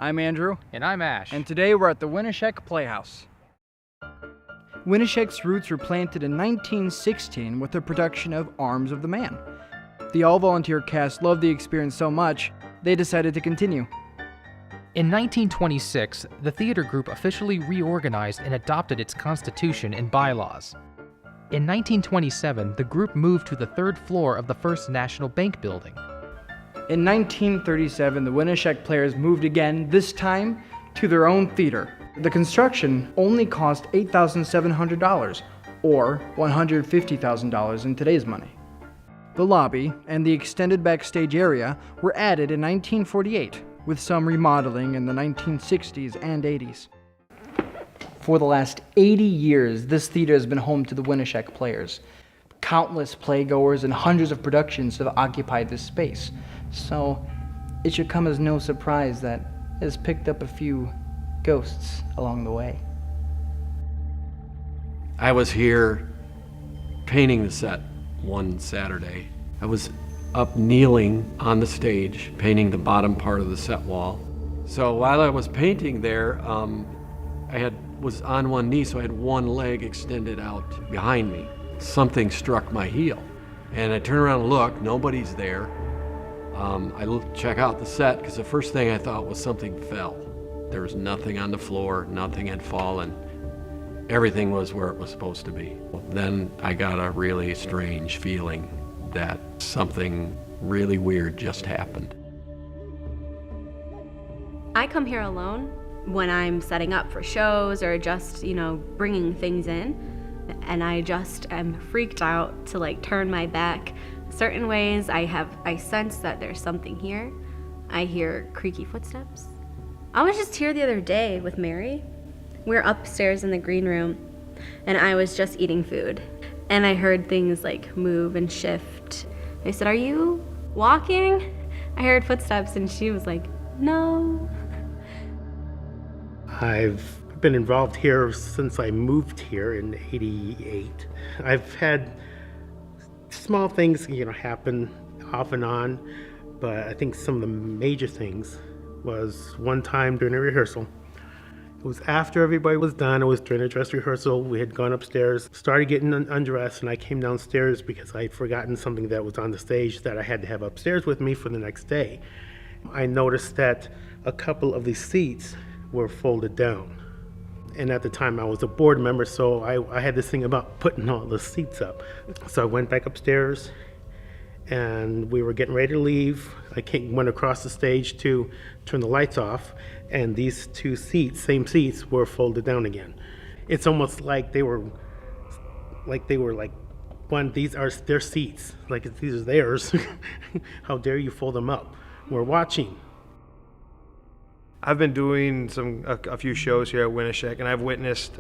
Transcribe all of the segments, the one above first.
I'm Andrew. And I'm Ash. And today we're at the Winneshiek Playhouse. Winneshiek's roots were planted in 1916 with the production of Arms of the Man. The all-volunteer cast loved the experience so much, they decided to continue. In 1926, the theater group officially reorganized and adopted its constitution and bylaws. In 1927, the group moved to the third floor of the First National Bank building. In 1937, the Winneshiek Players moved again, this time to their own theater. The construction only cost $8,700, or $150,000 in today's money. The lobby and the extended backstage area were added in 1948, with some remodeling in the 1960s and 80s. For the last 80 years, this theater has been home to the Winneshiek Players. Countless playgoers and hundreds of productions have occupied this space, so it should come as no surprise that it has picked up a few ghosts along the way. I was here painting the set one Saturday. I was up kneeling on the stage, painting the bottom part of the set wall. So while I was painting there, I was on one knee, so I had one leg extended out behind me. Something struck my heel, and I turn around and look, nobody's there. Check out the set, because the first thing I thought was something fell. There was nothing on the floor, nothing had fallen. Everything was where it was supposed to be. Then I got a really strange feeling that something really weird just happened. I come here alone when I'm setting up for shows or just, bringing things in, and I just am freaked out to turn my back. Certain ways I sense that there's something here. I hear creaky footsteps. I was just here the other day with Mary. We were upstairs in the green room, and I was just eating food, and I heard things move and shift. I said, "Are you walking?" I heard footsteps, and she was like, "No." I've been involved here since I moved here in '88. I've had small things, happen off and on, but I think some of the major things was one time during a rehearsal. It was after everybody was done. It was during a dress rehearsal. We had gone upstairs, started getting undressed, and I came downstairs because I had forgotten something that was on the stage that I had to have upstairs with me for the next day. I noticed that a couple of the seats were folded down. And at the time I was a board member, so I had this thing about putting all the seats up. So I went back upstairs, and we were getting ready to leave. Went across the stage to turn the lights off, and these two seats, same seats, were folded down again. It's almost like they were these are their seats, these are theirs. How dare you fold them up? We're watching. I've been doing a few shows here at Winneshiek, and I've witnessed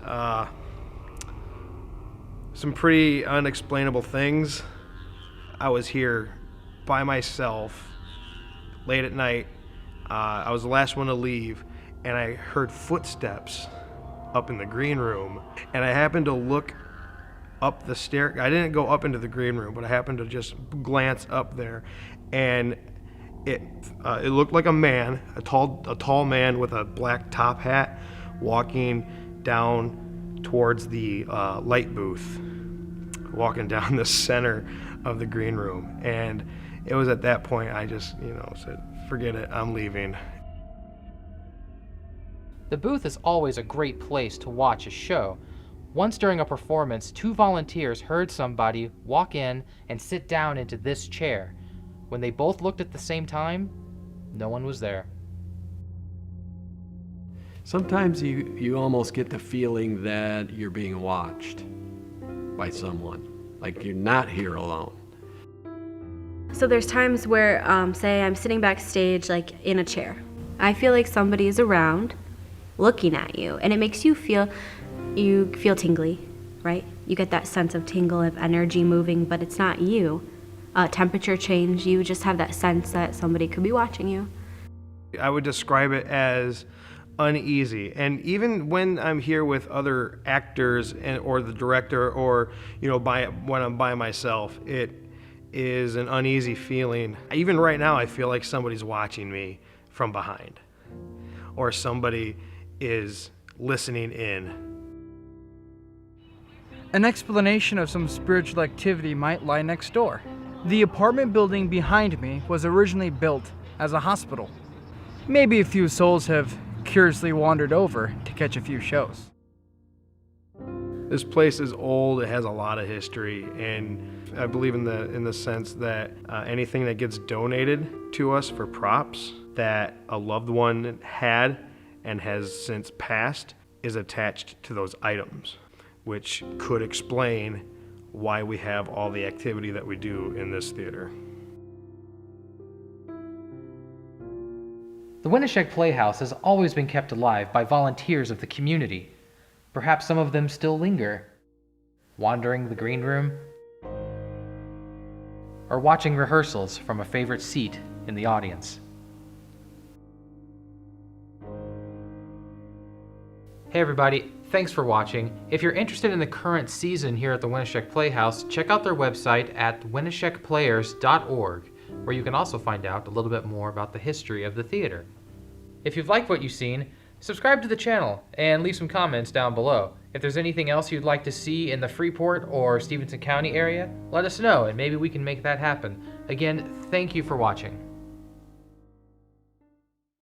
some pretty unexplainable things. I was here by myself late at night. I was the last one to leave, and I heard footsteps up in the green room, and I happened to look up the stair. I didn't go up into the green room, but I happened to just glance up there, and it looked like a man, a tall man with a black top hat, walking down towards the light booth, walking down the center of the green room. And it was at that point I just, said, "Forget it, I'm leaving." The booth is always a great place to watch a show. Once during a performance, two volunteers heard somebody walk in and sit down into this chair. When they both looked at the same time, no one was there. Sometimes you almost get the feeling that you're being watched by someone, like you're not here alone. So there's times where, say I'm sitting backstage in a chair. I feel like somebody is around looking at you, and it makes you feel tingly, right? You get that sense of tingle, of energy moving, but it's not you. Temperature change, you just have that sense that somebody could be watching you. I would describe it as uneasy, and even when I'm here with other actors or the director, or when I'm by myself, it is an uneasy feeling. Even right now I feel like somebody's watching me from behind. or somebody is listening in. An explanation of some spiritual activity might lie next door. The apartment building behind me was originally built as a hospital. Maybe a few souls have curiously wandered over to catch a few shows. This place is old, it has a lot of history, and I believe in the sense that anything that gets donated to us for props that a loved one had and has since passed is attached to those items, which could explain why we have all the activity that we do in this theater. The Winneshiek Playhouse has always been kept alive by volunteers of the community. Perhaps some of them still linger, wandering the green room, or watching rehearsals from a favorite seat in the audience. Hey everybody, thanks for watching. If you're interested in the current season here at the Winneshiek Playhouse, check out their website at winneshiekplayers.org, where you can also find out a little bit more about the history of the theater. If you've liked what you've seen, subscribe to the channel and leave some comments down below. If there's anything else you'd like to see in the Freeport or Stevenson County area, let us know and maybe we can make that happen. Again, thank you for watching.